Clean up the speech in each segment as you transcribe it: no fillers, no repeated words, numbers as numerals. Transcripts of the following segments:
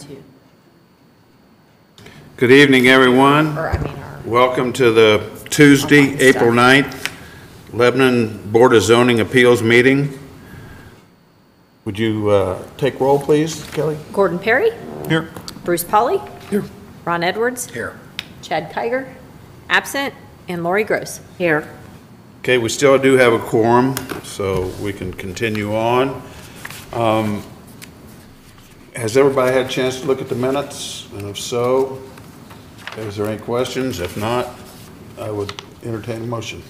to. Good evening, everyone. Welcome to the Tuesday, April 9th, Lebanon Board of Zoning Appeals meeting. Would you take roll, please, Kelly? Gordon Perry. Here. Bruce Polly. Here. Ron Edwards. Here. Chad Kiger. Absent. And Lori Gross. Here. Okay, we still do have a quorum, so we can continue on. Has everybody had a chance to look at the minutes? And if so, is there any questions? If not, I would entertain a motion.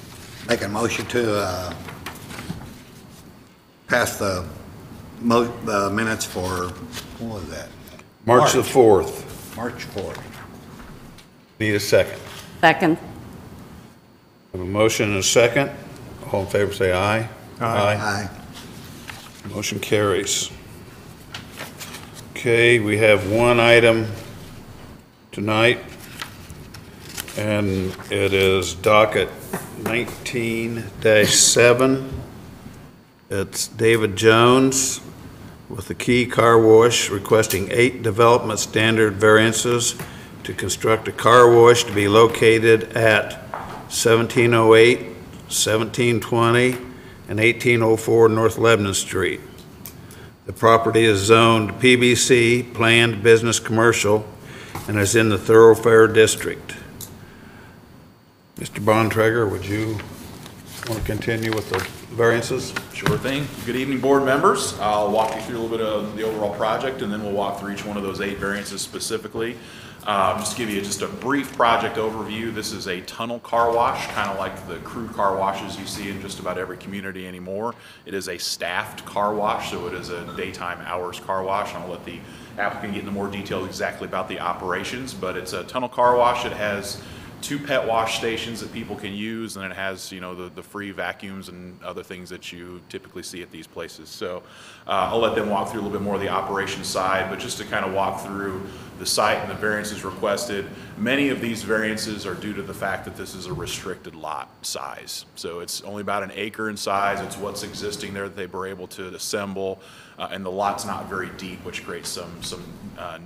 Make a motion to pass the minutes for, what was that? March the 4th. March 4th. Need a second. Second. We have a motion and a second. All in favor say aye. Aye. Motion carries. Okay, we have one item tonight, and it is docket 19-7. It's David Jones with the Key Car Wash requesting 8 development standard variances to construct a car wash to be located at 1708, 1720, and 1804 North Lebanon Street. The property is zoned PBC, Planned Business Commercial, and is in the Thoroughfare District. Mr. Bontrager, would you want to continue with the variances? Sure thing. Good evening, board members. I'll walk you through a little bit of the overall project, and then we'll walk through each one of those 8 variances specifically. Just to give you just a brief project overview, this is a tunnel car wash, kind of like the crew car washes you see in just about every community anymore. It is a staffed car wash, so it is a daytime hours car wash, and I'll let the applicant get into more details exactly about the operations, but it's a tunnel car wash. It has 2 pet wash stations that people can use, and it has, you know, the free vacuums and other things that you typically see at these places. So I'll let them walk through a little bit more of the operations side, but just to kind of walk through the site and the variances requested. Many of these variances are due to the fact that this is a restricted lot size. So it's only about 1 acre in size. It's what's existing there that they were able to assemble, and the lot's not very deep, which creates some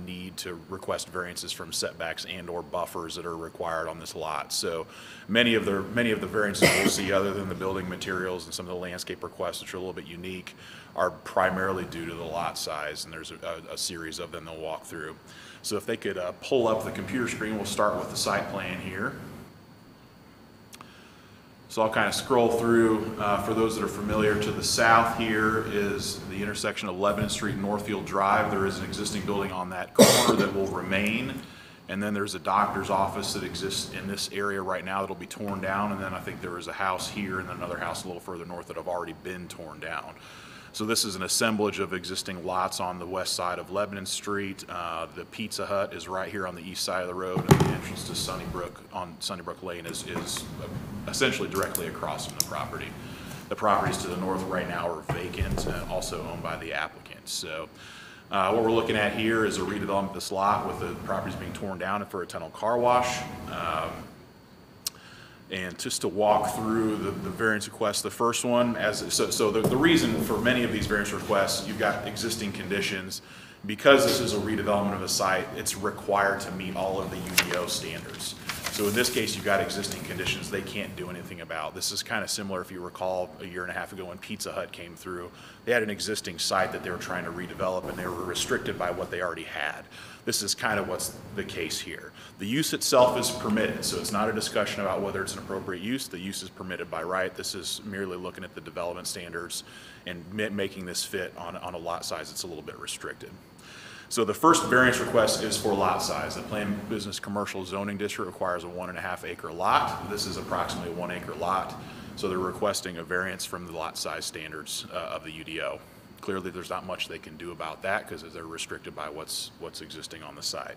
need to request variances from setbacks and or buffers that are required on this lot. So many of the variances we'll see, other than the building materials and some of the landscape requests, which are a little bit unique, are primarily due to the lot size, and there's a series of them they'll walk through. So if they could pull up the computer screen, we'll start with the site plan here. So I'll kind of scroll through. For those that are familiar, to the south here is the intersection of Lebanon Street and Northfield Drive. There is an existing building on that corner that will remain. And then there's a doctor's office that exists in this area right now that'll be torn down. And then I think there is a house here and another house a little further north that have already been torn down. So this is an assemblage of existing lots on the west side of Lebanon Street. The Pizza Hut is right here on the east side of the road, and the entrance to Sunnybrook on Sunnybrook Lane is essentially directly across from the property. The properties to the north right now are vacant and also owned by the applicant. So what we're looking at here is a redevelopment of this lot with the properties being torn down for a tunnel car wash. And just to walk through the variance requests, the first one, the reason for many of these variance requests, you've got existing conditions. Because this is a redevelopment of a site, it's required to meet all of the UDO standards. So in this case, you've got existing conditions they can't do anything about. This is kind of similar, if you recall, a year and a half ago when Pizza Hut came through. They had an existing site that they were trying to redevelop, and they were restricted by what they already had. This is kind of what's the case here. The use itself is permitted, so it's not a discussion about whether it's an appropriate use. The use is permitted by right. This is merely looking at the development standards and making this fit on a lot size that's a little bit restricted. So the first variance request is for lot size. The Planned Business Commercial Zoning District requires a 1.5 acre lot. This is approximately a 1 acre lot. So they're requesting a variance from the lot size standards of the UDO. Clearly there's not much they can do about that because they're restricted by what's existing on the site.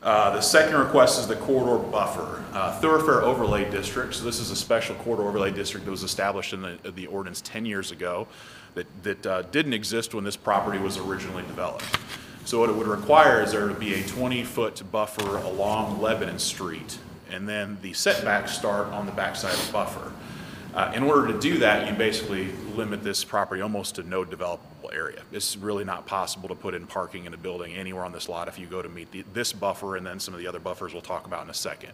The second request is the corridor buffer. Thoroughfare Overlay District. So this is a special corridor overlay district that was established in the ordinance 10 years ago that didn't exist when this property was originally developed. So what it would require is there to be a 20-foot buffer along Lebanon Street, and then the setbacks start on the backside of the buffer. In order to do that, you basically limit this property almost to no developable developable area. It's really not possible to put in parking in a building anywhere on this lot if you go to meet this buffer and then some of the other buffers we'll talk about in a second.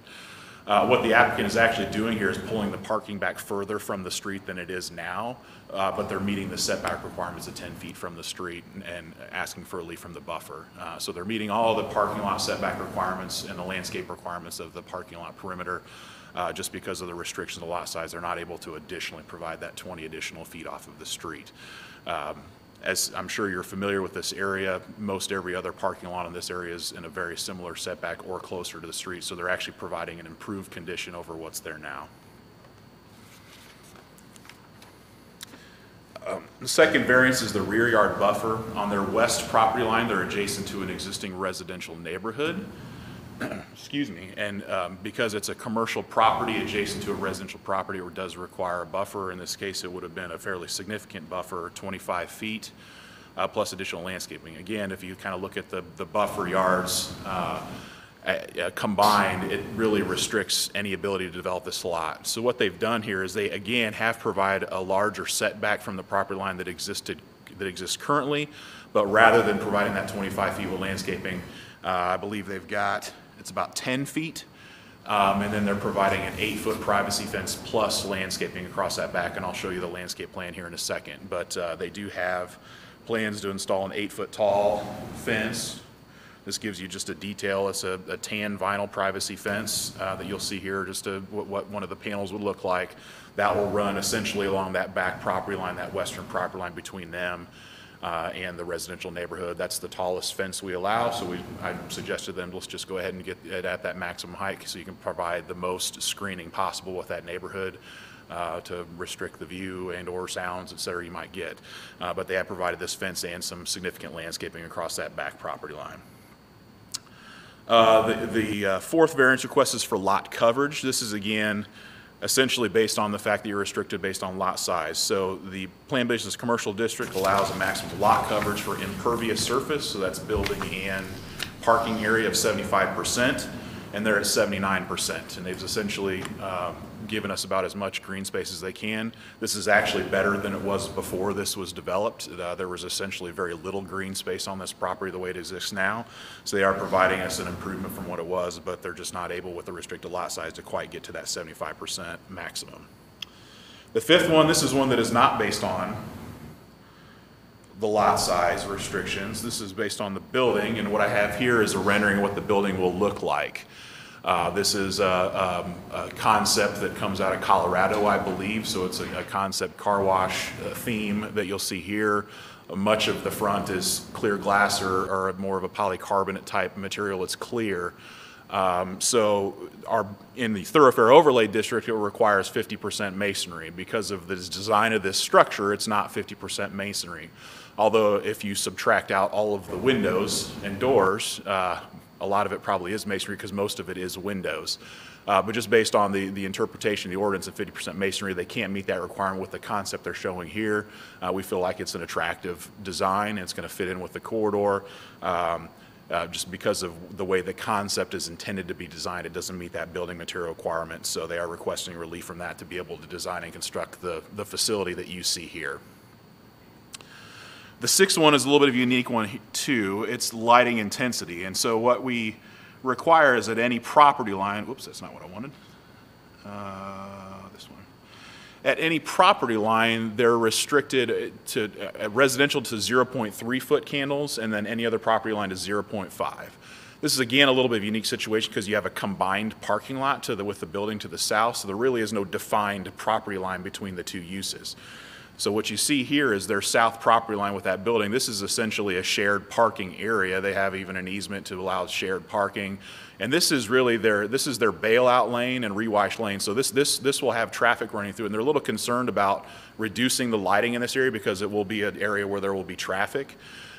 What the applicant is actually doing here is pulling the parking back further from the street than it is now, but they're meeting the setback requirements of 10 feet from the street and asking for relief from the buffer. So they're meeting all the parking lot setback requirements and the landscape requirements of the parking lot perimeter. Just because of the restrictions of the lot size, they're not able to additionally provide that 20 additional feet off of the street. As I'm sure you're familiar with this area, most every other parking lot in this area is in a very similar setback or closer to the street, so they're actually providing an improved condition over what's there now. The second variance is the rear yard buffer. On their west property line, they're adjacent to an existing residential neighborhood. Excuse me, and because it's a commercial property adjacent to a residential property, it does require a buffer. In this case, it would have been a fairly significant buffer, 25 feet, plus additional landscaping. Again, if you kind of look at the buffer yards combined, it really restricts any ability to develop this lot. So what they've done here is they, again, have provided a larger setback from the property line that exists currently, but rather than providing that 25 feet with landscaping, I believe they've got, it's about 10 feet, and then they're providing an 8-foot privacy fence plus landscaping across that back, and I'll show you the landscape plan here in a second. But they do have plans to install an 8-foot tall fence. This gives you just a detail. It's a tan vinyl privacy fence that you'll see here, just what one of the panels would look like. That will run essentially along that back property line, that western property line between them and the residential neighborhood. That's the tallest fence we allow, so I suggested to them, let's just go ahead and get it at that maximum height so you can provide the most screening possible with that neighborhood to restrict the view and or sounds, et cetera, you might get. But they have provided this fence and some significant landscaping across that back property line. The fourth variance request is for lot coverage. This is, again, essentially based on the fact that you're restricted based on lot size. So the planned basis commercial district allows a maximum lot coverage for impervious surface, so that's building and parking area of 75%, and they're at 79%. And they've essentially given us about as much green space as they can. This is actually better than it was before this was developed. There was essentially very little green space on this property the way it exists now. So they are providing us an improvement from what it was, but they're just not able with the restricted lot size to quite get to that 75% maximum. The fifth one, this is one that is not based on the lot size restrictions. This is based on the building, and what I have here is a rendering of what the building will look like. This is a concept that comes out of Colorado, I believe, so it's a concept car wash theme that you'll see here. Much of the front is clear glass or more of a polycarbonate type material. It's clear. So in the thoroughfare overlay district, it requires 50% masonry. Because of the design of this structure, it's not 50% masonry. Although if you subtract out all of the windows and doors, a lot of it probably is masonry because most of it is windows. But just based on the interpretation of the ordinance of 50% masonry, they can't meet that requirement with the concept they're showing here. We feel like it's an attractive design and it's going to fit in with the corridor. Just because of the way the concept is intended to be designed, it doesn't meet that building material requirement. So they are requesting relief from that to be able to design and construct the facility that you see here. The sixth one is a little bit of a unique one too. It's lighting intensity. And so what we require is at any property line, whoops, that's not what I wanted. This one. At any property line, they're restricted to residential to 0.3 foot candles, and then any other property line to 0.5. This is again a little bit of a unique situation because you have a combined parking lot with the building to the south, so there really is no defined property line between the two uses. So what you see here is their south property line with that building. This is essentially a shared parking area. They have even an easement to allow shared parking. And this is really their bailout lane and rewash lane. So this will have traffic running through, and they're a little concerned about reducing the lighting in this area because it will be an area where there will be traffic.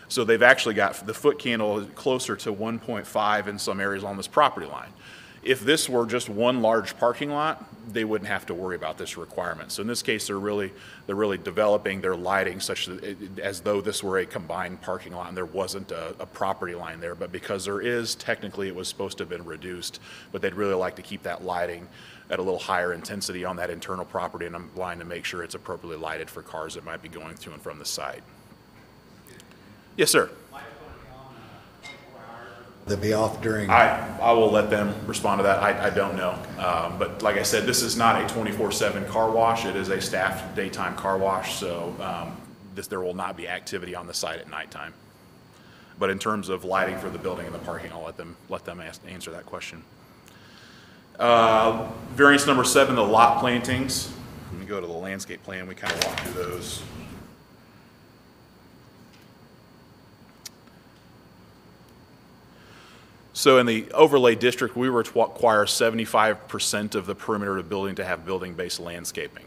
So they've actually got the foot candle closer to 1.5 in some areas on this property line. If this were just one large parking lot, they wouldn't have to worry about this requirement. So in this case, they're really developing their lighting such that as though this were a combined parking lot and there wasn't a property line there. But because there is, technically it was supposed to have been reduced, but they'd really like to keep that lighting at a little higher intensity on that internal property and line to make sure it's appropriately lighted for cars that might be going to and from the site. Yes, sir. They'll be off during, I will let them respond to that. I don't know. But like I said, this is not a 24/7 car wash. It is a staffed daytime car wash, so there will not be activity on the site at nighttime. But in terms of lighting for the building and the parking, I'll let them answer that question. Variance number 7, the lot plantings. Let me go to the landscape plan. We kind of walk through those. So in the overlay district, we require 75% of the perimeter of the building to have building-based landscaping.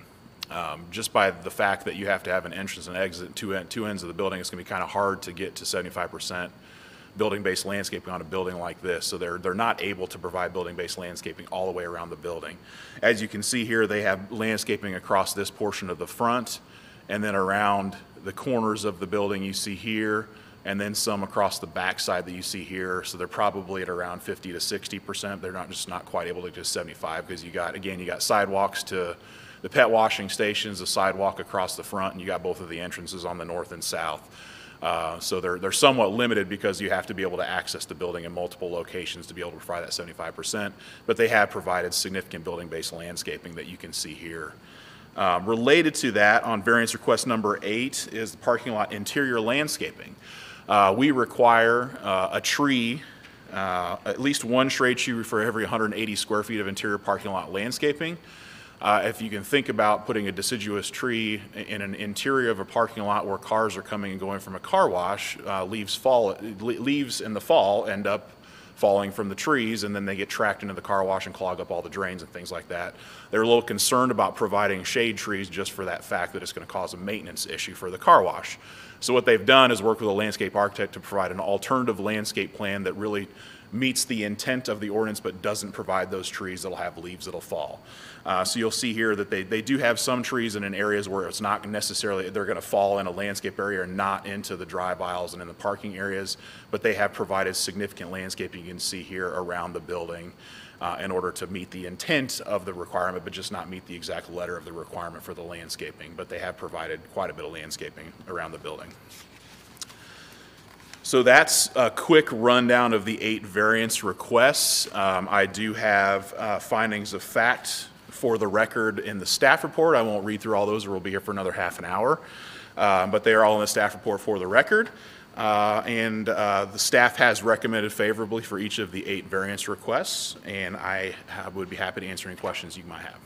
Just by the fact that you have to have an entrance and exit at two ends of the building, it's going to be kind of hard to get to 75% building-based landscaping on a building like this. So they're not able to provide building-based landscaping all the way around the building. As you can see here, they have landscaping across this portion of the front, and then around the corners of the building you see here, and then some across the backside that you see here. So they're probably at around 50 to 60%. They're not quite able to get to 75 because you got sidewalks to the pet washing stations, the sidewalk across the front, and you got both of the entrances on the north and south. So they're somewhat limited because you have to be able to access the building in multiple locations to be able to provide that 75%, but they have provided significant building-based landscaping that you can see here. Related to that, on variance request number 8 is the parking lot interior landscaping. We require a tree, at least one shade tree for every 180 square feet of interior parking lot landscaping. If you can think about putting a deciduous tree in an interior of a parking lot where cars are coming and going from a car wash, leaves in the fall end up falling from the trees, and then they get tracked into the car wash and clog up all the drains and things like that. They're a little concerned about providing shade trees just for that fact that it's going to cause a maintenance issue for the car wash. So what they've done is work with a landscape architect to provide an alternative landscape plan that really meets the intent of the ordinance but doesn't provide those trees that'll have leaves that'll fall. So you'll see here that they do have some trees in areas where it's not necessarily, they're going to fall in a landscape area or not into the drive aisles and in the parking areas, but they have provided significant landscaping you can see here around the building in order to meet the intent of the requirement, but just not meet the exact letter of the requirement for the landscaping. But they have provided quite a bit of landscaping around the building. So that's a quick rundown of the 8 variance requests. I do have findings of fact for the record in the staff report. I won't read through all those or we'll be here for another half an hour. But they are all in the staff report for the record. The staff has recommended favorably for each of the 8 variance requests, and I would be happy to answer any questions you might have.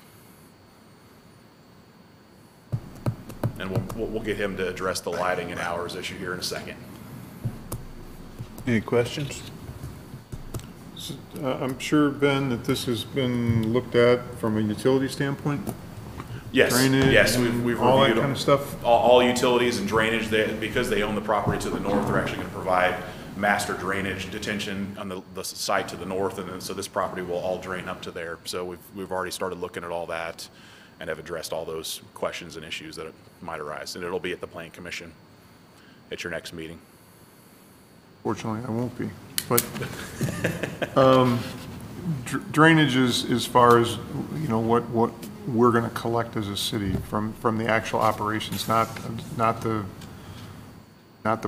And we'll get him to address the lighting and hours issue here in a second. Any questions? I'm sure, Ben, that this has been looked at from a utility standpoint? Yes, Drainage, yes, we've all that reviewed kind of stuff? all utilities and drainage. Because they own the property to the north, they're actually going to provide master drainage detention on the site to the north, and then so this property will all drain up to there. So we've already started looking at all that and have addressed all those questions and issues that might arise. And it'll be at the Plan Commission at your next meeting. Fortunately, I won't be. But drainage is as far as, you know, what we're going to collect as a city from the actual operations, not the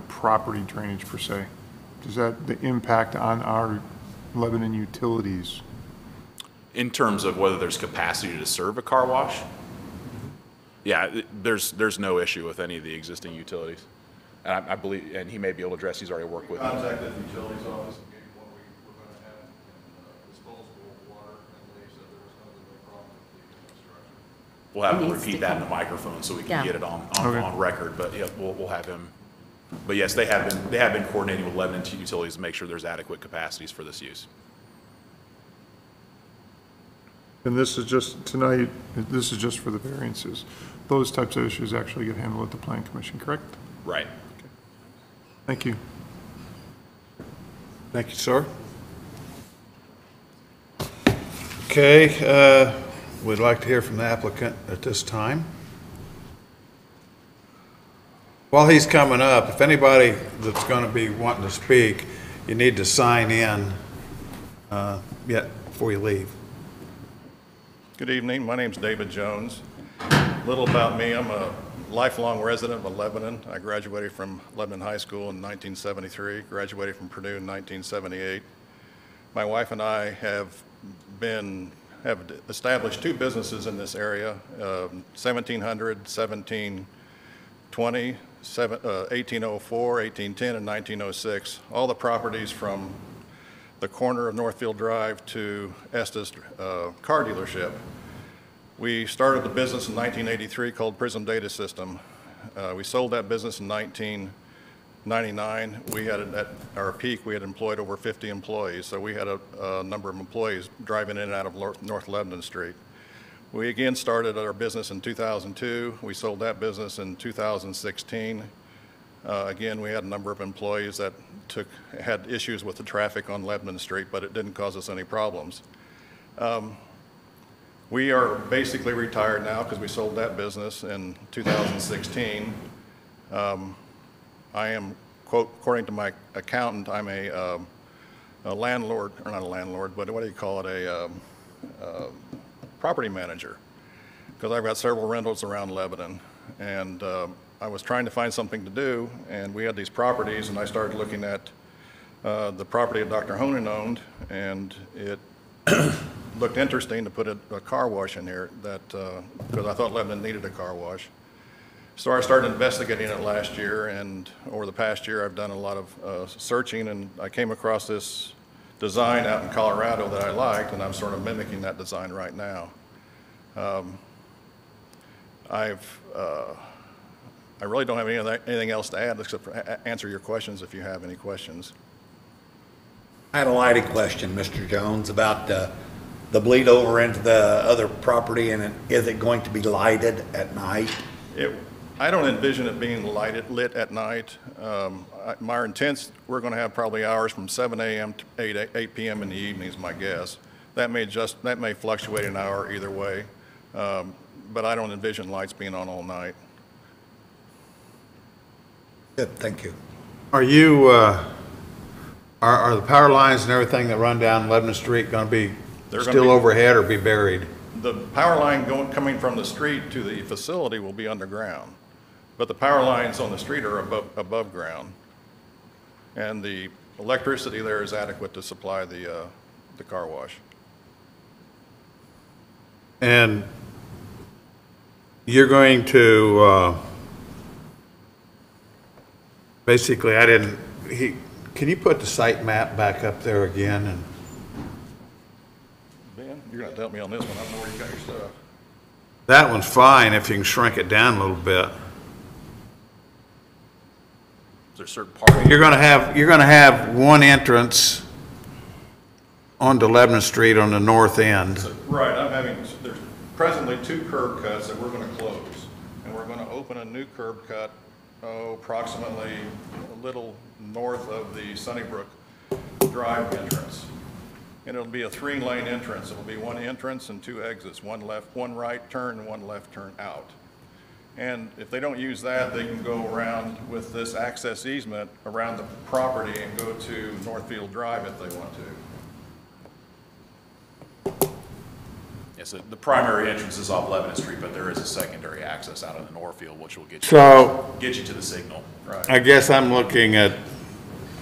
property drainage per se. Does that the impact on our Lebanon utilities? In terms of whether there's capacity to serve a car wash? Yeah, there's no issue with any of the existing utilities. And I believe, and he may be able to address, he's already worked with them. Contacted the utilities office and gave what we were going to have in disposable water, and they said there was going to be no problem with the construction. We'll have He him needs to repeat that in come. the microphone so we can Yeah. get it on Okay. record, but yeah, we'll have him. But yes, they have been coordinating with Lebanon Utilities to make sure there's adequate capacities for this use. And this is just, tonight, this is just for the variances. Those types of issues actually get handled at the Plan Commission, correct? Right. Thank you. Thank you, sir. Okay, we'd like to hear from the applicant at this time. While he's coming up, if anybody that's going to be wanting to speak, you need to sign in before you leave. Good evening. My name's David Jones. A little about me. I'm a lifelong resident of Lebanon. I graduated from Lebanon High School in 1973, graduated from Purdue in 1978. My wife and I have established 2 businesses in this area, 1700, 1720, 1804, 1810, and 1906. All the properties from the corner of Northfield Drive to Estes car dealership. We started the business in 1983 called Prism Data System. We sold that business in 1999. We had, at our peak, we had employed over 50 employees, so we had a number of employees driving in and out of North Lebanon Street. We again started our business in 2002. We sold that business in 2016. Again, we had a number of employees that had issues with the traffic on Lebanon Street, but it didn't cause us any problems. We are basically retired now because we sold that business in 2016. I am, quote, according to my accountant, I'm a landlord, or not a landlord, but what do you call it, a property manager, because I've got several rentals around Lebanon. And I was trying to find something to do, and we had these properties, and I started looking at the property that Dr. Honan owned, and it looked interesting to put a car wash in here, because I thought Lebanon needed a car wash. So I started investigating it last year, and over the past year I've done a lot of searching, and I came across this design out in Colorado that I liked, and I'm sort of mimicking that design right now. I really don't have anything else to add except for answer your questions if you have any questions. I had a lighting question, Mr. Jones, about the bleed over into the other property, and is it going to be lighted at night? I don't envision it being lit at night. My intents, we're going to have probably hours from 7 a.m. to 8 p.m. in the evening is my guess. That may fluctuate an hour either way, but I don't envision lights being on all night. Good, thank you. Are you, are the power lines and everything that run down Lebanon Street going to be still overhead or be buried? The power line coming from the street to the facility will be underground, but the power lines on the street are above ground. And the electricity there is adequate to supply the car wash. And you're going to, basically, can you put the site map back up there again? And Ben, you're going to help me on this one. I don't know where you got your stuff. that one's fine if you can shrink it down a little bit. Is there a certain part? You're going to have one entrance onto Lebanon Street on the north end. Right, there's presently 2 curb cuts that we're going to close. And we're going to open a new curb cut, approximately a little north of the Sunnybrook Drive entrance. And it'll be a 3-lane entrance. It'll be 1 entrance and 2 exits, 1 left, 1 right turn, and 1 left turn out. And if they don't use that, they can go around with this access easement around the property and go to Northfield Drive if they want to. Yes, the primary entrance is off Lebanon Street, but there is a secondary access out of the Northfield, which will get you to the signal. Right. I guess I'm looking at,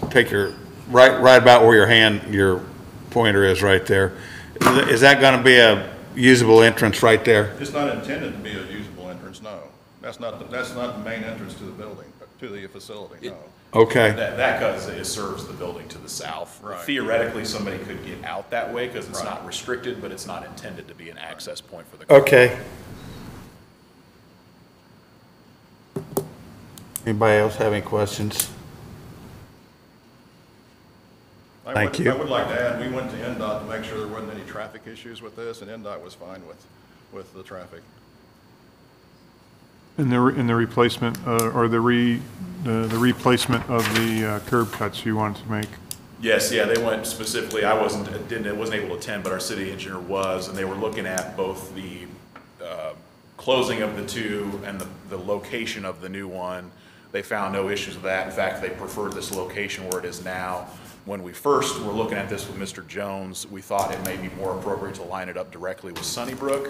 take your, right about where your pointer is right there. Is that going to be a usable entrance right there? It's not intended to be a usable entrance, no. That's not the main entrance to the building, to the facility, no. Okay. That because it serves the building to the south. Right. Theoretically, somebody could get out that way because it's not restricted, but it's not intended to be an access point for the car. Okay. Anybody else have any questions? Thank you. I would like to add, we went to NDOT to make sure there wasn't any traffic issues with this, and NDOT was fine with the traffic. In the replacement, or the replacement of the curb cuts you wanted to make? Yes, yeah, they went specifically, I wasn't able to attend, but our city engineer was, and they were looking at both the closing of the 2 and the location of the new one. They found no issues with that. In fact, they preferred this location where it is now. When we first were looking at this with Mr. Jones, we thought it may be more appropriate to line it up directly with Sunnybrook.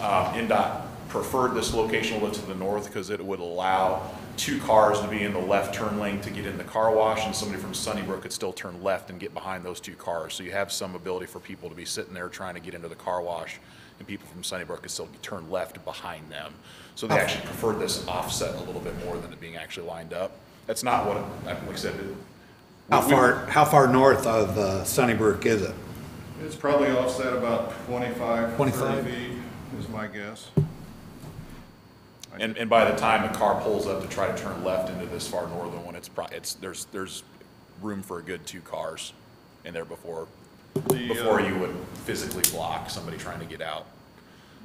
NDOT preferred this location a little to the north because it would allow 2 cars to be in the left turn lane to get in the car wash, and somebody from Sunnybrook could still turn left and get behind those 2 cars. So you have some ability for people to be sitting there trying to get into the car wash, and people from Sunnybrook could still turn left behind them. So they actually preferred this offset a little bit more than it being actually lined up. That's not what, like I said, How far north of Sunnybrook is it? It's probably offset about 25, 25? 30 feet is my guess. and by the time the car pulls up to try to turn left into this far northern one, there's room for a good 2 cars in there before you would physically block somebody trying to get out.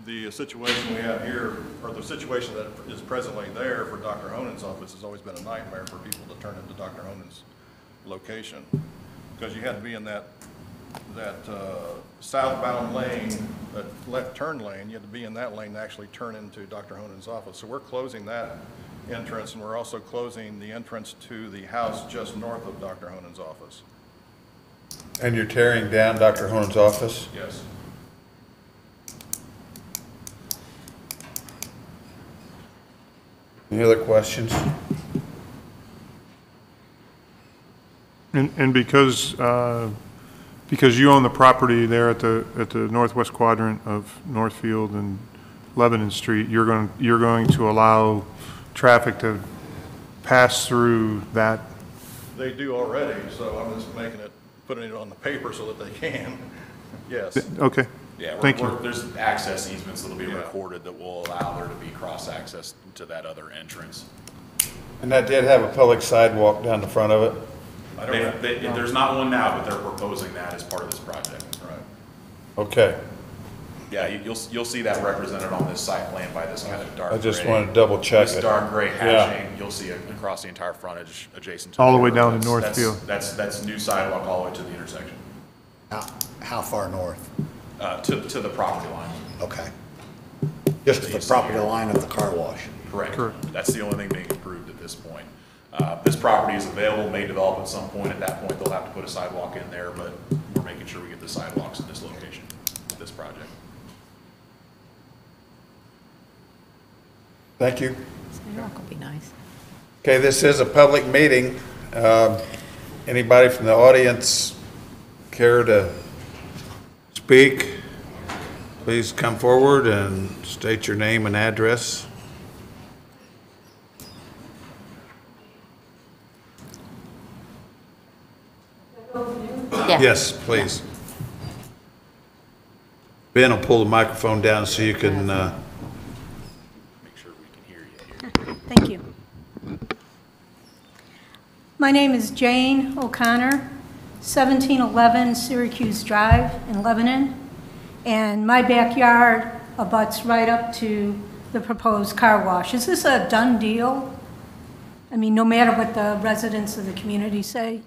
The situation we have here, or the situation that is presently there for Dr. Honen's office, has always been a nightmare for people to turn into Dr. Honen's location. Because you had to be in that southbound lane, that left turn lane, you had to be in that lane to actually turn into Dr. Honen's office. So we're closing that entrance, and we're also closing the entrance to the house just north of Dr. Honen's office. And you're tearing down Dr. Honen's office? Yes. Any other questions? And because you own the property there at the northwest quadrant of Northfield and Lebanon Street, you're going to allow traffic to pass through that? They do already, so I'm just putting it on the paper so that they can. Yes. Okay. Yeah, Thank you. there's access easements that'll be recorded that will allow there to be cross-access to that other entrance. And that did have a public sidewalk down the front of it? There's not one now, but they're proposing that as part of this project. Right. Okay. Yeah, you'll see that represented on this site plan by this kind of dark gray. I just wanted to double check This it. dark gray hatching, you'll see it across the entire frontage adjacent to. All the way road. down to That's- Northfield. That's new sidewalk all the way to the intersection, How far north? to the property line. Okay. Just to the property line of the car wash. Correct. Correct. That's the only thing being approved at this point. This property is available, may develop at some point. At that point, they'll have to put a sidewalk in there, but we're making sure we get the sidewalks in this location, with this project. Thank you. Sidewalk would be nice. Okay, this is a public meeting. Anybody from the audience care to speak? Please come forward and state your name and address. Yeah. Yes, please. Ben will pull the microphone down so you can, Make sure we can hear you here. Thank you. My name is Jane O'Connor, 1711 Syracuse Drive in Lebanon, and my backyard abuts right up to the proposed car wash. Is this a done deal? I mean, no matter what the residents of the community say?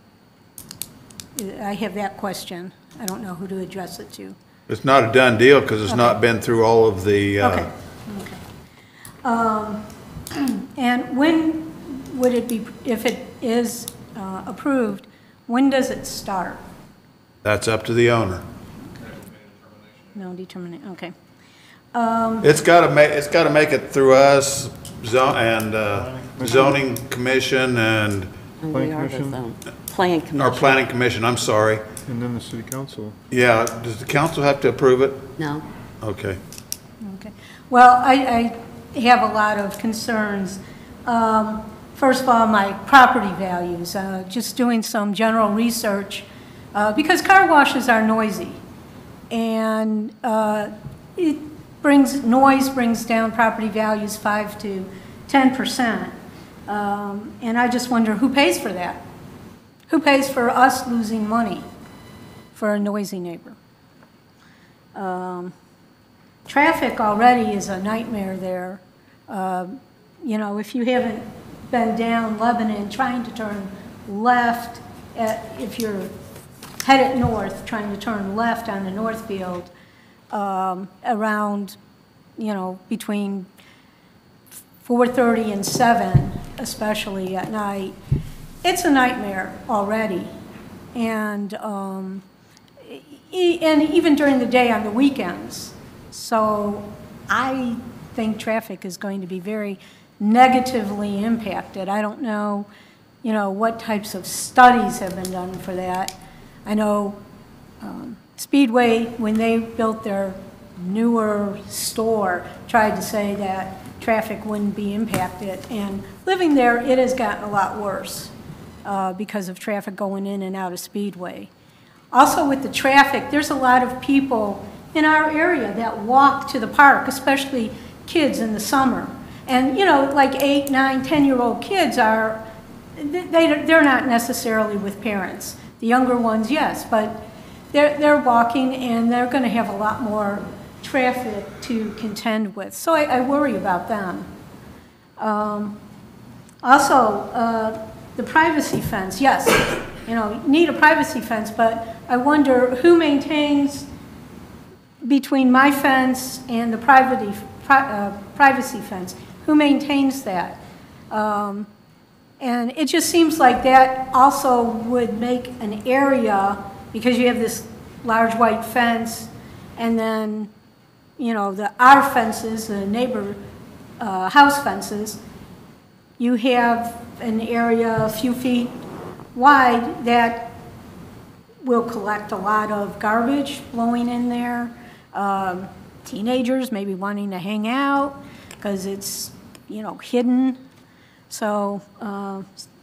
I have that question. I don't know who to address it to. it's not a done deal because it's not been through all of the, Okay, okay. And when would it be, if it is approved, when does it start? that's up to the owner. No determination, okay. It's gotta make it through us, zoning commission and, And Plan we are commission? the Plan or commission. planning commission, I'm sorry. And then the city council. Yeah, does the council have to approve it? No. Okay. Okay. Well, I have a lot of concerns. First of all, my property values, just doing some general research, because car washes are noisy. And noise brings down property values 5 to 10%. And I just wonder who pays for that? Who pays for us losing money for a noisy neighbor? Traffic already is a nightmare there. You know, if you haven't been down Lebanon trying to turn left, if you're headed north, trying to turn left on the Northfield, around, you know, between 4:30 and 7, especially at night, it's a nightmare already. And even during the day on the weekends. So I think traffic is going to be very negatively impacted. I don't know, you know, what types of studies have been done for that. I know Speedway, when they built their newer store, tried to say that traffic wouldn't be impacted. And living there, it has gotten a lot worse because of traffic going in and out of Speedway. Also with the traffic, there's a lot of people in our area that walk to the park, especially kids in the summer. And, you know, like 8, 9, 10-year-old kids are, they're not necessarily with parents. The younger ones, yes, but they're walking and they're going to have a lot more traffic to contend with. So I worry about them. Also, the privacy fence, yes, you know, you need a privacy fence, but I wonder who maintains between my fence and the privacy fence. Who maintains that? And it just seems like that also would make an area, because you have this large white fence, and then, you know, our fences, the neighbor house fences, you have an area a few feet wide that will collect a lot of garbage blowing in there. Teenagers maybe wanting to hang out because it's, you know, hidden. So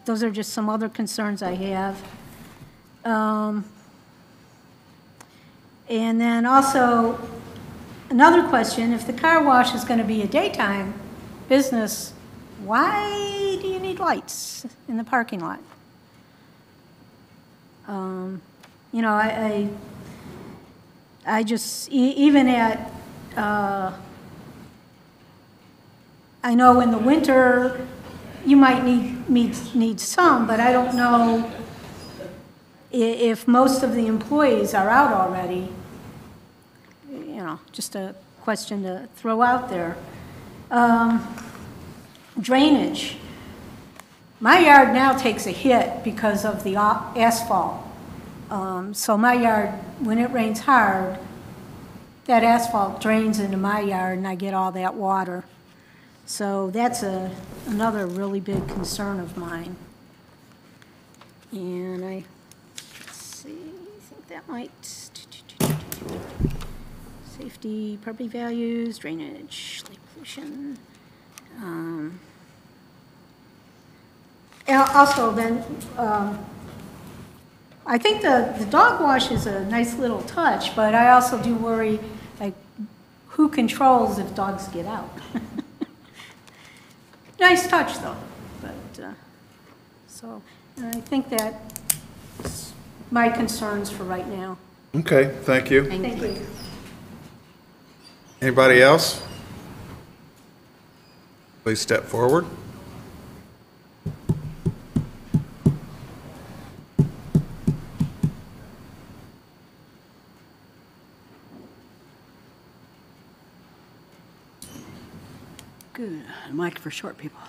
those are just some other concerns I have. And then also, another question, if the car wash is going to be a daytime business, why do you need lights in the parking lot? You know, I just, even at, I know in the winter, you might need some, but I don't know if most of the employees are out already. You know, just a question to throw out there. Drainage. My yard now takes a hit because of the asphalt. So my yard, when it rains hard, that asphalt drains into my yard and I get all that water. So that's another really big concern of mine. And let's see, I think that might, safety, property values, drainage, light pollution. And also then, I think the dog wash is a nice little touch, but I also do worry, like, who controls if dogs get out? Nice touch, though. But so I think that's my concerns for right now. Okay, thank you. Thank you. Anybody else? Please step forward. Good. Mic for short people.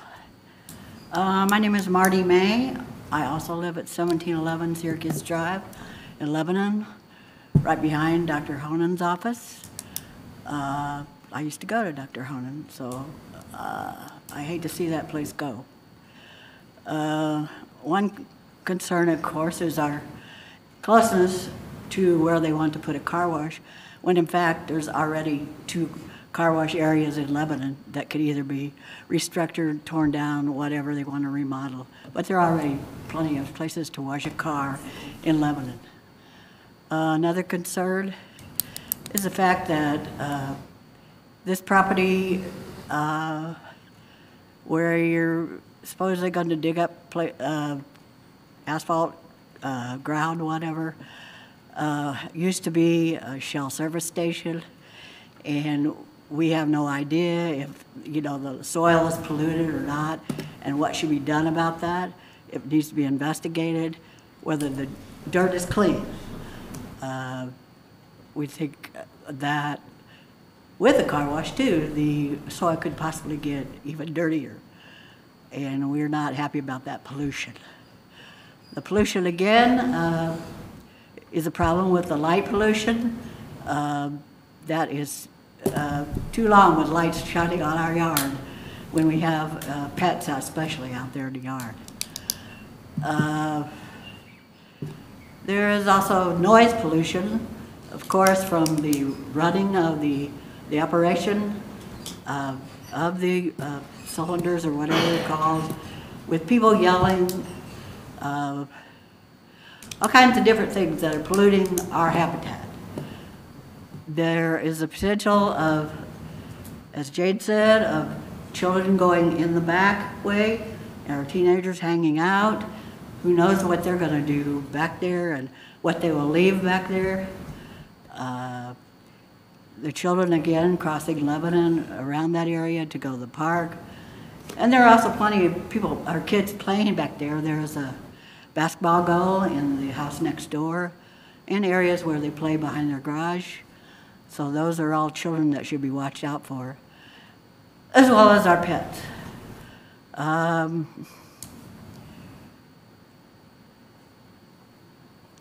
My name is Marty May. I also live at 1711 Syracuse Drive in Lebanon, right behind Dr. Honen's office. I used to go to Dr. Honen, so I hate to see that place go. One concern, of course, is our closeness to where they want to put a car wash, when in fact there's already 2 car wash areas in Lebanon that could either be restructured, torn down, whatever they want to remodel. But there are already plenty of places to wash a car in Lebanon. Another concern is the fact that this property, where you're supposedly going to dig up asphalt, ground, whatever, used to be a Shell service station, and we have no idea if, you know, the soil is polluted or not, and what should be done about that. It needs to be investigated, whether the dirt is clean. We think that with the car wash too, the soil could possibly get even dirtier, and we're not happy about that pollution. The pollution again is a problem with the light pollution. That is too long with lights shining on our yard when we have pets, especially out there in the yard. There is also noise pollution, of course, from the running of the operation of the cylinders or whatever they're called, with people yelling, all kinds of different things that are polluting our habitat. There is a potential of, as Jade said, of children going in the back way, or teenagers hanging out. Who knows what they're going to do back there and what they will leave back there. The children, again, crossing Lebanon around that area to go to the park. And there are also plenty of people, or kids playing back there. There's a basketball goal in the house next door, and areas where they play behind their garage. So those are all children that should be watched out for, as well as our pets.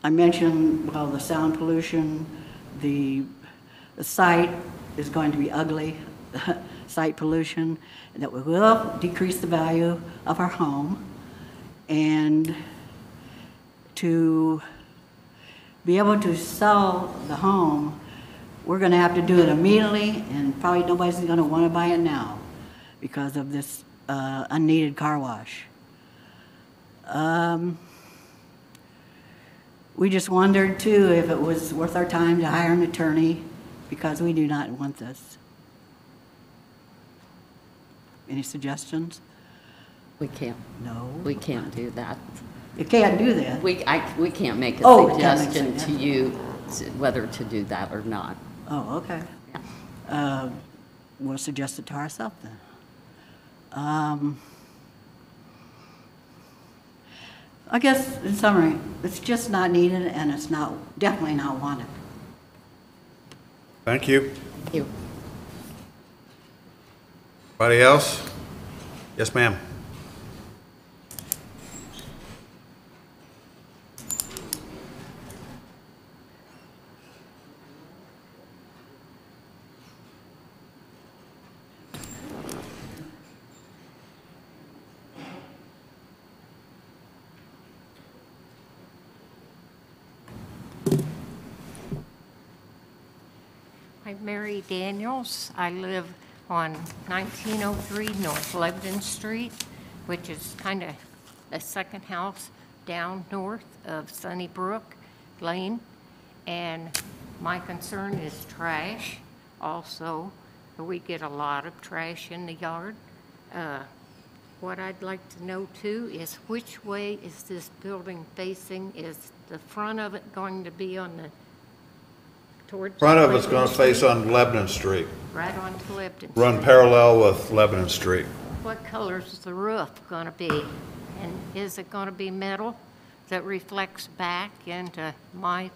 I mentioned, well, the sound pollution, the site is going to be ugly, site pollution, that will decrease the value of our home. And to be able to sell the home, we're going to have to do it immediately, and probably nobody's going to want to buy it now because of this unneeded car wash. We just wondered, too, if it was worth our time to hire an attorney, because we do not want this. Any suggestions? We can't. No. We can't do that. You can't do that. We can't make a Oh, we can't make suggestion to suggestions. you whether to do that or not. Oh, okay. We'll suggest it to ourselves then. I guess, in summary, it's just not needed, and it's definitely not wanted. Thank you. Thank you. Anybody else? Yes, ma'am. I'm Mary Daniels. I live on 1903 North Lebanon Street, which is kind of the second house down north of Sunnybrook Lane. And my concern is trash. Also, we get a lot of trash in the yard. What I'd like to know too is which way is this building facing? Is the front of it going to be on the towards Front of it's going Lebanon to face Street? on Lebanon Street. Right onto Lebanon Run Street. parallel with Lebanon Street. What color's the roof going to be? And is it going to be metal that reflects back into my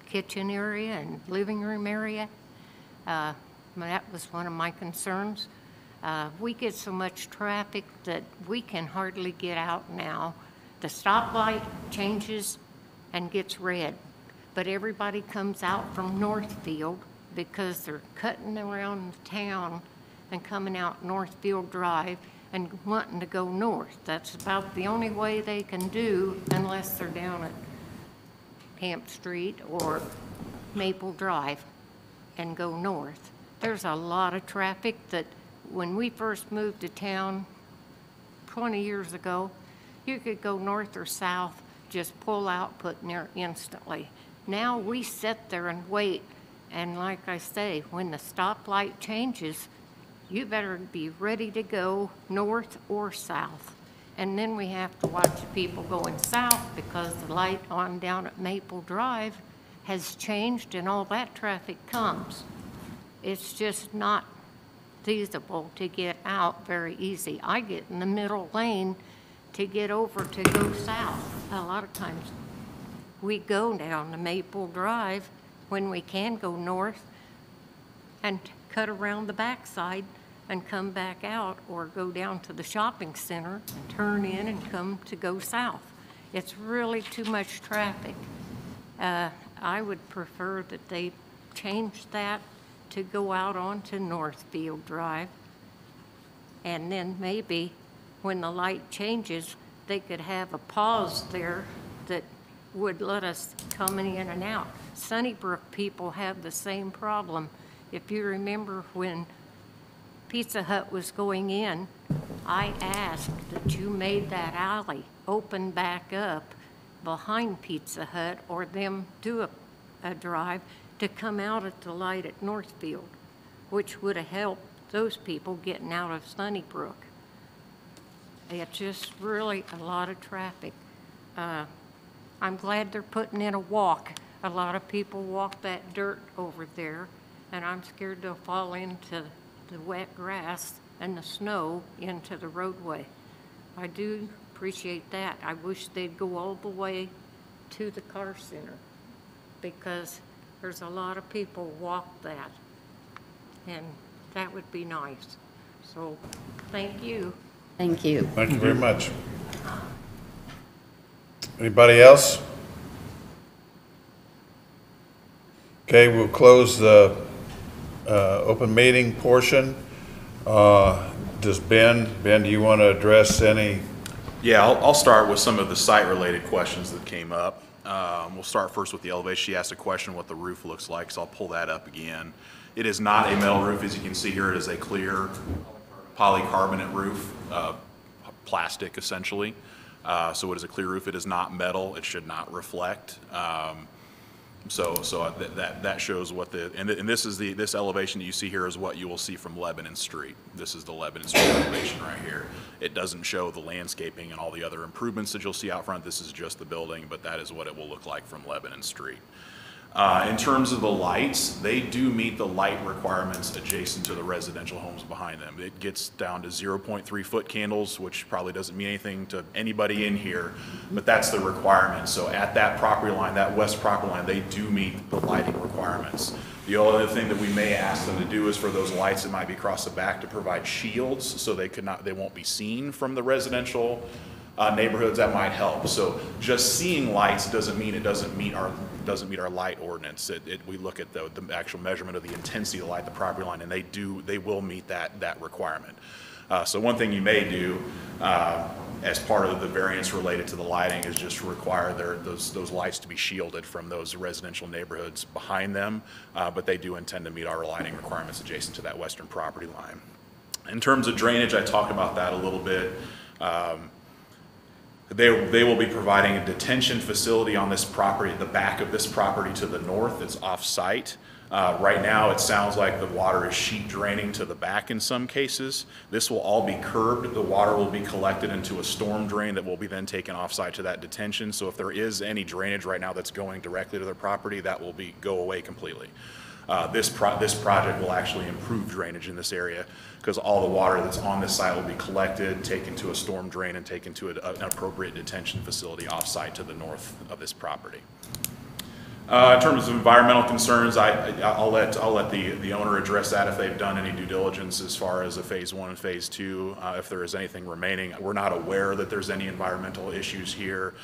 kitchen area and living room area? That was one of my concerns. We get so much traffic that we can hardly get out now. The stoplight changes and gets red, but everybody comes out from Northfield because they're cutting around the town and coming out Northfield Drive and wanting to go north. That's about the only way they can do unless they're down at Camp Street or Maple Drive and go north. There's a lot of traffic that when we first moved to town 20 years ago, you could go north or south, just pull out, put near instantly. Now we sit there and wait, and like I say, when the stoplight changes, you better be ready to go north or south. And then we have to watch people going south because the light on down at Maple Drive has changed and all that traffic comes. It's just not feasible to get out very easy. I get in the middle lane to get over to go south. A lot of times we go down to Maple Drive when we can go north and cut around the backside and come back out, or go down to the shopping center and turn in and come to go south. It's really too much traffic. I would prefer that they change that to go out onto Northfield Drive. And then maybe when the light changes, they could have a pause there that would let us come in and out. Sunnybrook people have the same problem. If you remember when Pizza Hut was going in, I asked that you made that alley open back up behind Pizza Hut or them do a drive to come out at the light at Northfield, which would have helped those people getting out of Sunnybrook. It's just really a lot of traffic. I'm glad they're putting in a walk. A lot of people walk that dirt over there, and I'm scared they'll fall into the wet grass and the snow into the roadway. I do appreciate that. I wish they'd go all the way to the car center, because there's a lot of people walk that, and that would be nice. So, thank you. Thank you. Thank you very much. Anybody else? Okay, we'll close the open meeting portion. Does Ben, do you want to address any? Yeah, I'll start with some of the site-related questions that came up. We'll start first with the elevation. She asked a question what the roof looks like, so I'll pull that up again. It is not a metal roof. As you can see here, it is a clear polycarbonate roof, plastic essentially. So it is a clear roof. It is not metal. It should not reflect. So that shows what and this is this elevation that you see here is what you will see from Lebanon Street. This is the Lebanon Street elevation right here. It doesn't show the landscaping and all the other improvements that you'll see out front. This is just the building, but that is what it will look like from Lebanon Street. In terms of the lights, they do meet the light requirements adjacent to the residential homes behind them. It gets down to 0.3 foot candles, which probably doesn't mean anything to anybody in here, but that's the requirement. So at that property line, that west property line, they do meet the lighting requirements. The only other thing that we may ask them to do is for those lights that might be across the back to provide shields so they won't be seen from the residential neighborhoods. That might help. So just seeing lights doesn't mean it doesn't meet our light ordinance. We look at the actual measurement of the intensity of the light, the property line, and they will meet that requirement. So one thing you may do as part of the variance related to the lighting is just require those lights to be shielded from those residential neighborhoods behind them, but they do intend to meet our lighting requirements adjacent to that western property line. In terms of drainage, I talked about that a little bit. They will be providing a detention facility on this property, the back of this property to the north. It's off-site. Right now, it sounds like the water is sheet draining to the back in some cases. This will all be curbed. The water will be collected into a storm drain that will be then taken off-site to that detention. So if there is any drainage right now that's going directly to their property, that will go away completely. This project will actually improve drainage in this area because all the water that's on this site will be collected, taken to a storm drain, and taken to an appropriate detention facility off-site to the north of this property. In terms of environmental concerns, I'll let the owner address that if they've done any due diligence as far as a phase 1 and phase 2. If there is anything remaining, we're not aware that there's any environmental issues here.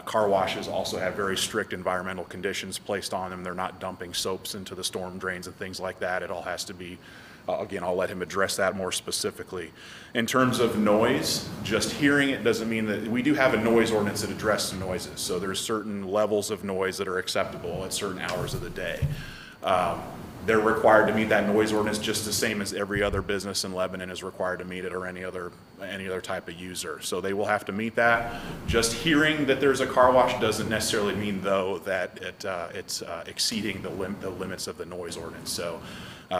Car washes also have very strict environmental conditions placed on them. They're not dumping soaps into the storm drains and things like that. It all has to be, again, I'll let him address that more specifically. In terms of noise, just hearing it doesn't mean that we do have a noise ordinance that addresses noises. So there's certain levels of noise that are acceptable at certain hours of the day. They're required to meet that noise ordinance just the same as every other business in Lebanon is required to meet it, or any other type of user. So they will have to meet that. Just hearing that there's a car wash doesn't necessarily mean, though, that it's exceeding the limits of the noise ordinance. So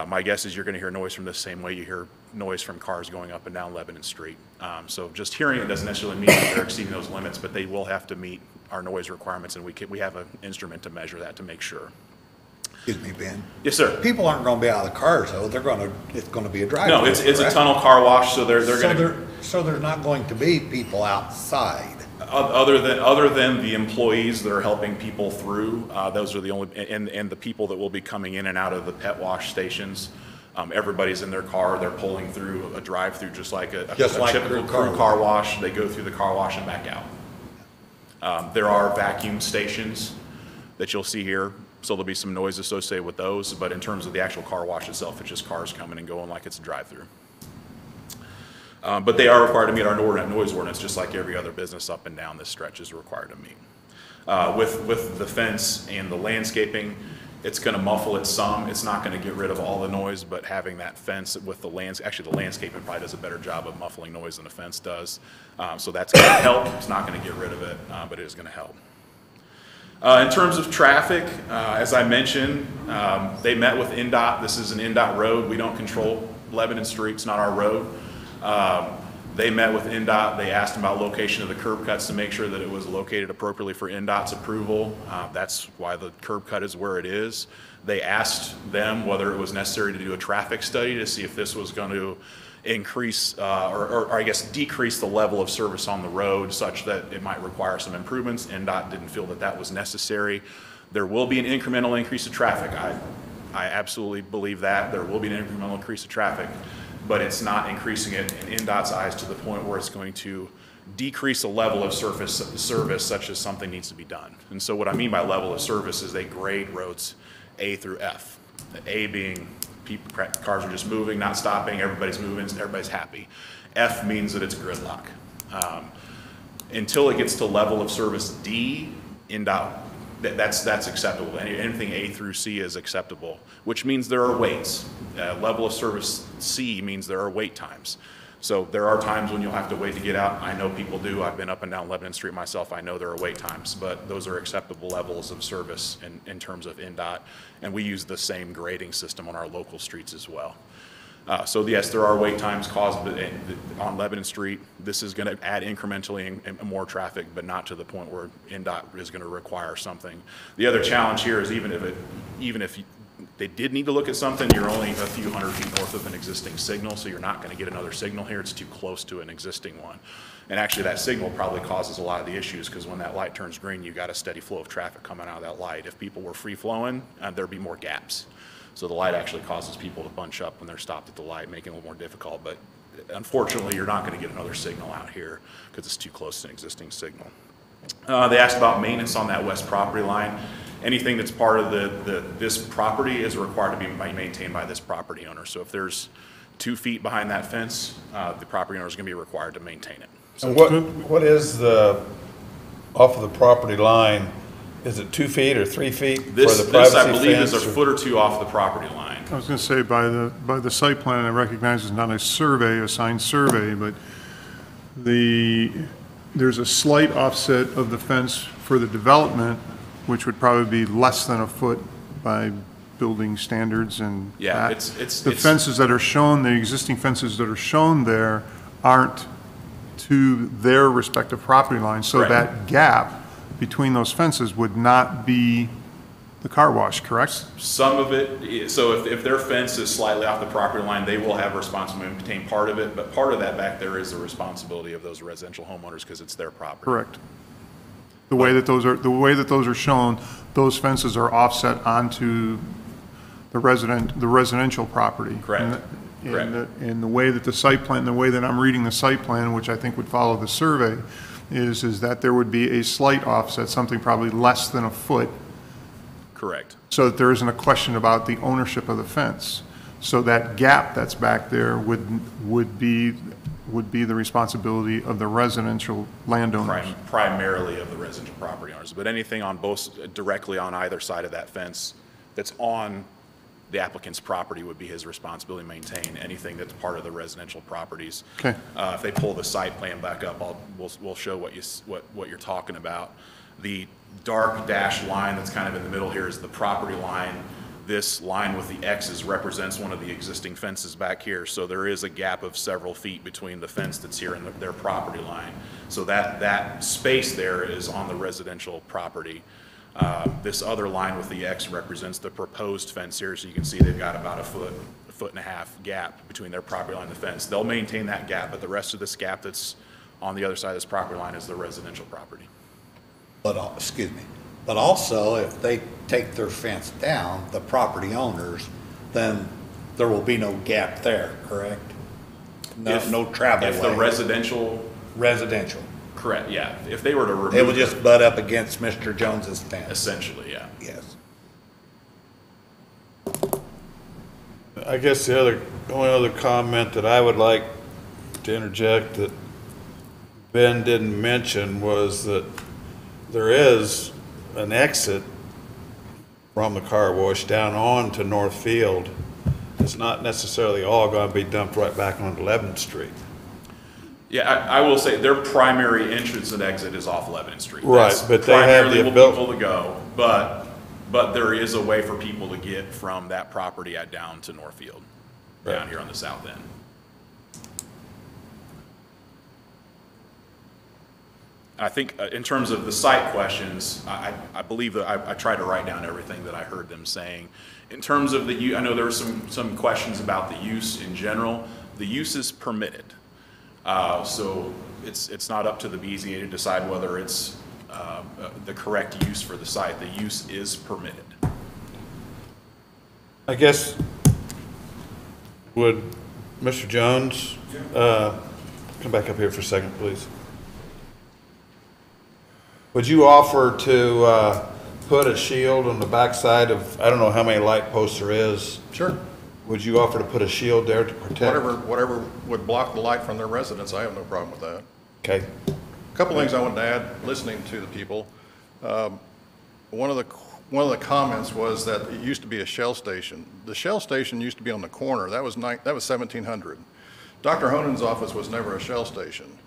my guess is you're going to hear noise from the same way you hear noise from cars going up and down Lebanon Street. So just hearing it doesn't necessarily mean that they're exceeding those limits, but they will have to meet our noise requirements, and we have an instrument to measure that to make sure. Excuse me, Ben. Yes, sir. People aren't going to be out of the cars, though. It's going to be a driveway. No, it's a tunnel car wash, so they're going to. So there's not going to be people outside. Other than the employees that are helping people through, those are the only, and the people that will be coming in and out of the pet wash stations. Everybody's in their car. They're pulling through a drive-through just like a typical car wash. They go through the car wash and back out. There are vacuum stations that you'll see here. so there'll be some noise associated with those, but in terms of the actual car wash itself, it's just cars coming and going like it's a drive-through. But they are required to meet our noise ordinance, just like every other business up and down this stretch is required to meet. With the fence and the landscaping, it's going to muffle it some. It's not going to get rid of all the noise, but having that fence with the actually the landscaping probably does a better job of muffling noise than the fence does. So that's going to help. It's not going to get rid of it, but it is going to help. In terms of traffic, as I mentioned, they met with NDOT. This is an NDOT road. We don't control Lebanon Street. It's not our road. They met with NDOT. They asked them about location of the curb cuts to make sure that it was located appropriately for NDOT's approval. That's why the curb cut is where it is. They asked them whether it was necessary to do a traffic study to see if this was going to increase or I guess decrease the level of service on the road such that it might require some improvements. NDOT didn't feel that that was necessary. There will be an incremental increase of traffic. I absolutely believe that. There will be an incremental increase of traffic, but it's not increasing it in NDOT's eyes to the point where it's going to decrease the level of service such as something needs to be done. And so what I mean by level of service is they grade roads A through F. The A being cars are just moving, not stopping, everybody's moving, everybody's happy. F means that it's gridlock. Until it gets to level of service D, NDOT, that's acceptable. Anything A through C is acceptable, which means there are waits. Level of service C means there are wait times. So there are times when you'll have to wait to get out. I know people do. I've been up and down Lebanon Street myself. I know there are wait times, but those are acceptable levels of service in terms of NDOT, and we use the same grading system on our local streets as well. So yes, there are wait times caused on Lebanon Street. This is going to add incrementally more traffic, but not to the point where NDOT is going to require something. The other challenge here is even if they did need to look at something, you're only a few hundred feet north of an existing signal, so you're not going to get another signal here. It's too close to an existing one. And actually that signal probably causes a lot of the issues because when that light turns green, you got a steady flow of traffic coming out of that light. If people were free flowing, there'd be more gaps. So the light actually causes people to bunch up when they're stopped at the light, making it a little more difficult. But unfortunately, you're not going to get another signal out here because it's too close to an existing signal. They asked about maintenance on that west property line. Anything that's part of this property is required to be maintained by this property owner. So if there's 2 feet behind that fence, the property owner is going to be required to maintain it. So what is the, off of the property line, is it 2 feet or 3 feet for the privacy This I believe is a fence, foot or two off the property line. I was going to say, by the site plan, I recognize it's not a survey, a signed survey, but there's a slight offset of the fence for the development, which would probably be less than a foot by building standards and yeah, the fences that are shown, the existing fences that are shown there aren't to their respective property lines. So that gap between those fences would not be the car wash, correct? Some of it, so if their fence is slightly off the property line, they will have responsibility to maintain part of it, but part of that back there is the responsibility of those residential homeowners because it's their property. Correct. The way that those are shown, those fences are offset onto the residential property. Correct. And the way that the site plan, the way that I'm reading the site plan, which I think would follow the survey, is that there would be a slight offset, something probably less than a foot. Correct. So that there isn't a question about the ownership of the fence. So that gap that's back there would be the responsibility of the residential landowners. Primarily of the residential property owners, but anything on directly on either side of that fence that's on the applicant's property would be his responsibility to maintain. Anything that's part of the residential properties. Okay. If they pull the site plan back up, we'll show what you're talking about. The dark dashed line that's kind of in the middle here is the property line. This line with the X's represents one of the existing fences back here. So there is a gap of several feet between the fence that's here and their property line. So that space there is on the residential property. This other line with the X represents the proposed fence here. So you can see they've got about a foot and a half gap between their property line and the fence. They'll maintain that gap, but the rest of this gap that's on the other side of this property line is the residential property. But, excuse me, but also if they take their fence down, the property owners, then there will be no gap there, correct? No travel If the residential. Correct, yeah. If they were to remove. It would just butt up against Mr. Jones's fence. Essentially, yeah. Yes. I guess the only other comment that I would like to interject that Ben didn't mention was that there is an exit from the car wash down on to Northfield. It's not necessarily all going to be dumped right back onto 11th Street. Yeah, I will say their primary entrance and exit is off Lebanon Street. Right, That's but they have the primarily ability. where people to go, but there is a way for people to get from that property down to Northfield, down Right. here on the south end. I think in terms of the site questions, I believe that I tried to write down everything that I heard them saying. In terms of I know there were some questions about the use in general. The use is permitted. So it's not up to the BZA to decide whether it's the correct use for the site. The use is permitted. I guess, would Mr. Jones, come back up here for a second, please. Would you offer to put a shield on the backside of, I don't know how many light posts there is. Sure. Would you offer to put a shield there to protect? Whatever would block the light from their residents, I have no problem with that. Okay. A couple things I wanted to add, listening to the people. One of the comments was that it used to be a Shell station. The Shell station used to be on the corner. That was 1700. Dr. Honen's office was never a Shell station.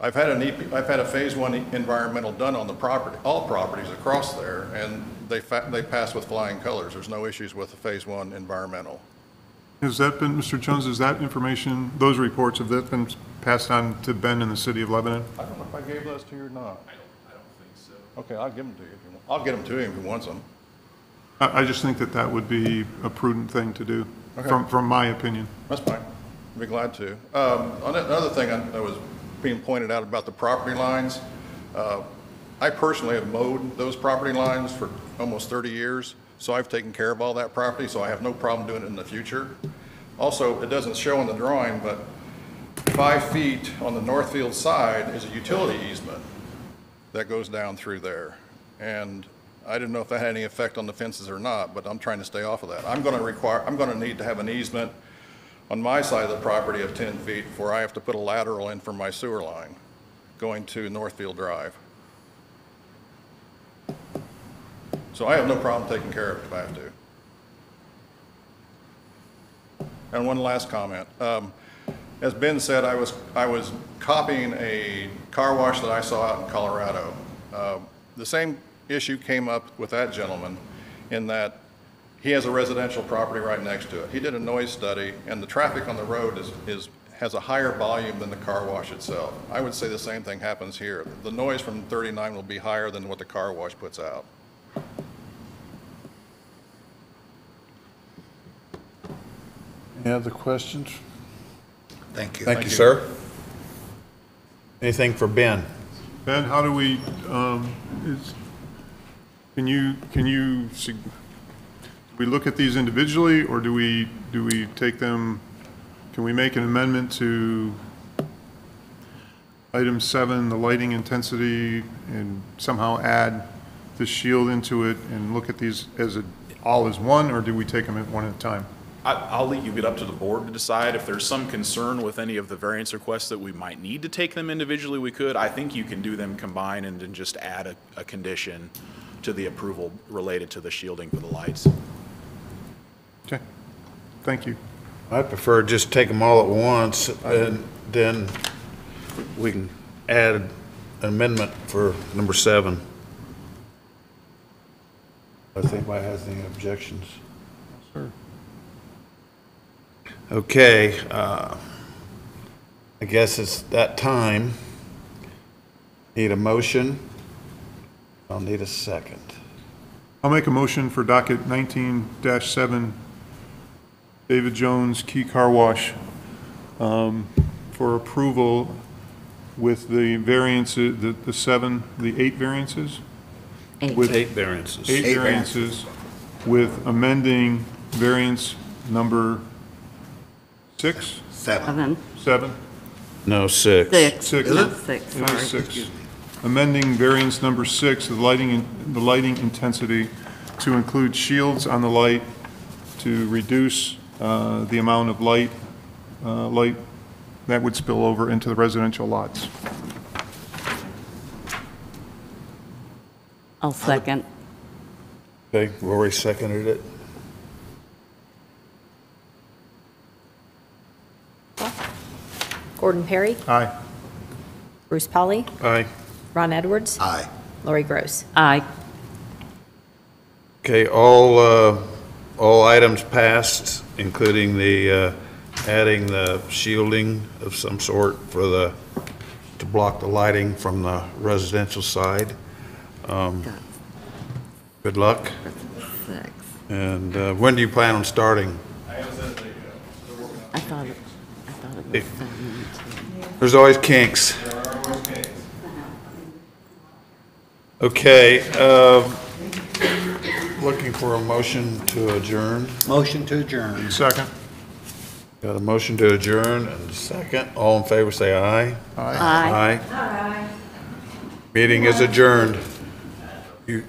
I've had a phase 1 environmental done on the property, all properties across there, and they passed with flying colors. There's no issues with the phase 1 environmental. Has that been, Mr. Jones, is that information, those reports, have that been passed on to Ben in the city of Lebanon? I don't know if I gave those to you or not. I don't think so. Okay, I'll give them to you if you want. I'll get them to him if he wants them. I just think that that would be a prudent thing to do, Okay. from my opinion. That's fine. I'd be glad to. Another thing that was being pointed out about the property lines, I personally have mowed those property lines for almost 30 years, so I've taken care of all that property, so I have no problem doing it in the future. Also, it doesn't show in the drawing, but 5 feet on the Northfield side is a utility easement that goes down through there. And I didn't know if that had any effect on the fences or not, but I'm trying to stay off of that. I'm going to need to have an easement on my side of the property of 10 feet before I have to put a lateral in from my sewer line going to Northfield Drive. So I have no problem taking care of it if I have to. And one last comment. As Ben said, I was copying a car wash that I saw out in Colorado. The same issue came up with that gentleman in that he has a residential property right next to it. He did a noise study, and the traffic on the road has a higher volume than the car wash itself. I would say the same thing happens here. The noise from 39 will be higher than what the car wash puts out. Any other questions? Thank you. Thank you, sir. Anything for Ben? Ben, how do we, we look at these individually, or do we take them, can we make an amendment to item 7, the lighting intensity, and somehow add the shield into it and look at these all as one, or do we take them one at a time? I'll leave it up to the board to decide. If there's some concern with any of the variance requests that we might need to take them individually, we could. I think you can do them combined and then just add a condition to the approval related to the shielding for the lights. Okay, thank you. I prefer just take them all at once, and then we can add an amendment for number 7. If anybody has any objections. Sir. Okay, I guess it's that time. Need a motion? I'll need a second. I'll make a motion for docket 19-7, David Jones Key Car Wash, for approval with the variances, the 8 variances? With 8 variances. 8 variances, with amending variance number 6? 7. 7? No, 6. 6. 6. No, Is it? 6, It is sorry. 6. Amending variance number 6, the lighting intensity to include shields on the light to reduce the amount of light that would spill over into the residential lots. I'll second. Okay, Lori seconded it. Gordon Perry, Aye. Bruce Polly, Aye. Ron Edwards, Aye. Lori Gross. Aye. Okay, all items passed, including the, adding the shielding of some sort for the, to block the lighting from the residential side. Good luck. Six. And when do you plan on starting? I thought it was 7. There's always kinks. Okay, looking for a motion to adjourn. Motion to adjourn. Second. Got a motion to adjourn and a second. All in favor, say aye. Aye. Aye. Meeting is adjourned. You